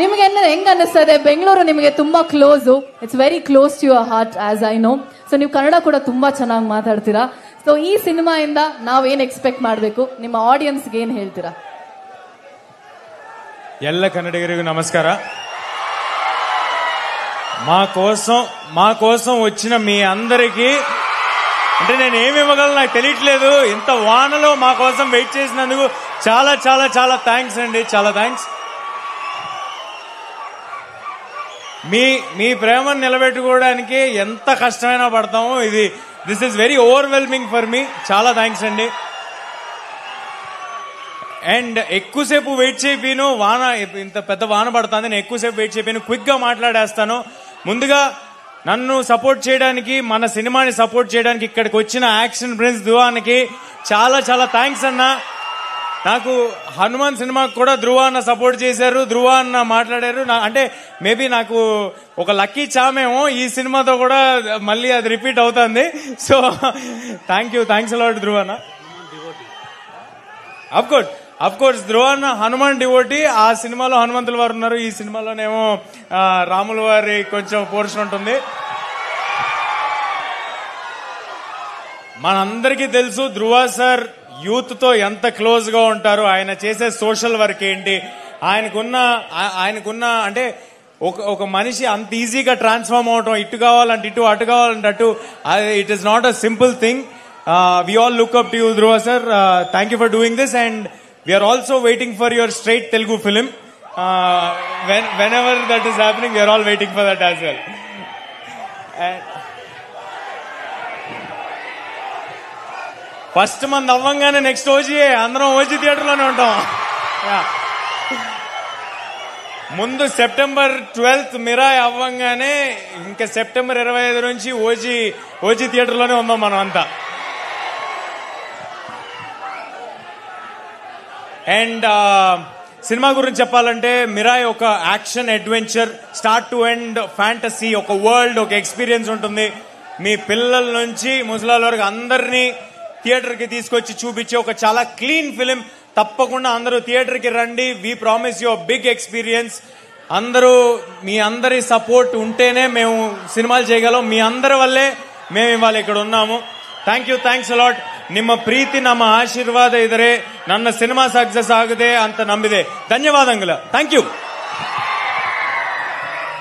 ನಿಮಗೆ ಹೆಂಗ್ ಅನ್ನಿಸ್ತದೆ? ಬೆಂಗಳೂರು ನಿಮಗೆ ತುಂಬಾ close, it's very close to your heart as I know. So ನೀವು ಕನ್ನಡ ಕೂಡ ತುಂಬಾ ಚೆನ್ನಾಗಿ ಮಾತಾಡ್ತೀರಾ. ಸೊ ಈ ಸಿನಿಮಾಯಿಂದ ನಾವೇನ್ ಎಕ್ಸ್ಪೆಕ್ಟ್ ಮಾಡಬೇಕು? ನಿಮ್ಮ ಆಡಿಯನ್ಸ್ಗೆ ಏನ್ ಹೇಳ್ತೀರಾ? ಎಲ್ಲ కన్నడిగరిಗೂ నమస్కారం. మా కోసం వచ్చిన మీ అందరికీ అంటే నేను ఏమి ఇవ్వగలను నాకు తెలియట్లేదు. ఇంత వానలో మా కోసం వెయిట్ చేసినందుకు చాలా చాలా చాలా థ్యాంక్స్ అండి. చాలా థ్యాంక్స్. మీ ప్రేమను నిలబెట్టుకోవడానికి ఎంత కష్టమైనా పడతాము. This is very overwhelming for me. చాలా థ్యాంక్స్ అండి. అండ్ ఎక్కువసేపు వెయిట్ చేయను, వాన ఇంత పెద్ద వాన పడుతుంది, నేను ఎక్కువసేపు వెయిట్ చేయను, క్విక్ గా మాట్లాడేస్తాను. ముందుగా నన్ను సపోర్ట్ చేయడానికి, మన సినిమాని సపోర్ట్ చేయడానికి ఇక్కడికి వచ్చిన యాక్షన్ ప్రిన్స్ ధృవానికి చాలా చాలా థ్యాంక్స్ అన్న. నాకు హనుమాన్ సినిమాకి కూడా ధృవ అన్న సపోర్ట్ చేశారు, ధృవ అన్న మాట్లాడారు. అంటే మేబీ నాకు ఒక లక్కీ చామేమో ఈ సినిమాతో కూడా మళ్ళీ అది రిపీట్ అవుతుంది. సో థ్యాంక్స్ అలాట్ ధృవ అన్న. అఫ్ కోర్స్ ధృవ అన్న హనుమాన్ డివోటీ. ఆ సినిమాలో హనుమంతుల వారు ఉన్నారు, ఈ సినిమాలోనేమో రాముల వారి కొంచెం పోర్షన్ ఉంటుంది. మనందరికీ తెలుసు ధృవ సార్ యూత్ తో ఎంత క్లోజ్ గా ఉంటారు, ఆయన చేసే సోషల్ వర్క్ ఏంటి, ఆయనకున్న అంటే ఒక మనిషి అంత ఈజీగా ట్రాన్స్ఫార్మ్ అవటం, ఇటు కావాలంటే ఇటు, అటు కావాలంటే అటు, it is not a simple thing. We all look up to you Dhruva sir. Thank you for doing this and we are also waiting for your straight Telugu film. Whenever that is happening, we are all waiting for that as well. First month అవ్వంగానే next ఓజీయే, అందరం OG theatre లోనే ఉంటాం. ముందు September 12th Mirai అవ్వంగానే ఇంకా September 25 నుంచి OG theatre లోనే ఉందాం మనం అంతా. అండ్ సినిమా గురించి చెప్పాలంటే మిరాయ్ ఒక action adventure, start to end fantasy, ఒక వరల్డ్, ఒక ఎక్స్పీరియన్స్ ఉంటుంది. మీ పిల్లల నుంచి ముసలాల వరకు అందరినీ థియేటర్ కి తీసుకొచ్చి చూపించే ఒక చాలా క్లీన్ ఫిలిం. తప్పకుండా అందరూ థియేటర్ కి రండి. We promise you big experience. మీ అందరి సపోర్ట్ ఉంటేనే మేము సినిమాలు చేయగలం. మీ అందరి వల్లే మేము ఇవాళ ఇక్కడ ఉన్నాము. Thanks a lot. ನಿಮ್ಮ ಪ್ರೀತಿ, ನಮ್ಮ ಆಶೀರ್ವಾದ ಇದ್ರೆ ನನ್ನ ಸಿನಿಮಾ ಸಕ್ಸಸ್ ಆಗಿದೆ ಅಂತ ನಂಬಿದೆ. ಧನ್ಯವಾದಗಳು. Thank you.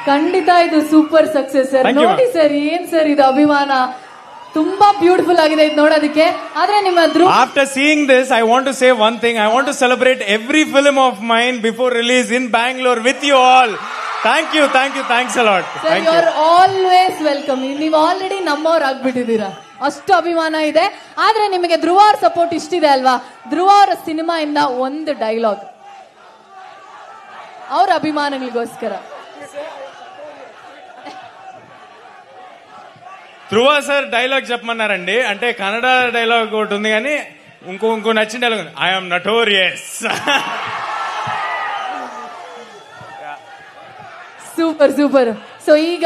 ಖಂಡಿತ ಇದು ಸೂಪರ್ ಸಕ್ಸಸ್ ಸರ್. ನೋಡಿ ಸರ್, ಏನ್ ಸರ್ ಇದು ಅಭಿಮಾನ, ತುಂಬಾ ಬ್ಯೂಟಿಫುಲ್ ಆಗಿದೆ ಇದು ನೋಡೋದಕ್ಕೆ. ಆದ್ರೆ ನಿಮ್ಮ after seeing this I want to say one thing. I want to celebrate every film of mine before release in Bangalore with you all. Thanks a lot. You are always welcome. ನೀವು already ನಮ್ಮವ್ರು ಆಗ್ಬಿಟ್ಟಿದ್ದೀರಾ, ಅಷ್ಟು ಅಭಿಮಾನ ಇದೆ. ಆದ್ರೆ ನಿಮಗೆ ಧ್ರುವ ಅವ್ರ ಸಪೋರ್ಟ್ ಇಷ್ಟಿದೆ ಅಲ್ವಾ? ಧ್ರುವ ಅವರ ಸಿನಿಮಾ ಇಂದ ಒಂದು ಡೈಲಾಗ್ ಅವ್ರ ಅಭಿಮಾನಿಗಳಿಗೋಸ್ಕರ. ಧ್ರುವ ಸರ್ డైలాగ్ చెప్పమన్నారండి. అంటే కన్నడ డైలాగ్ ఒకటి ఉంది, కానీ ఇంకో నచ్చిన డైలాగ్ ఉంది. I am notorious. Super. So ಈಗ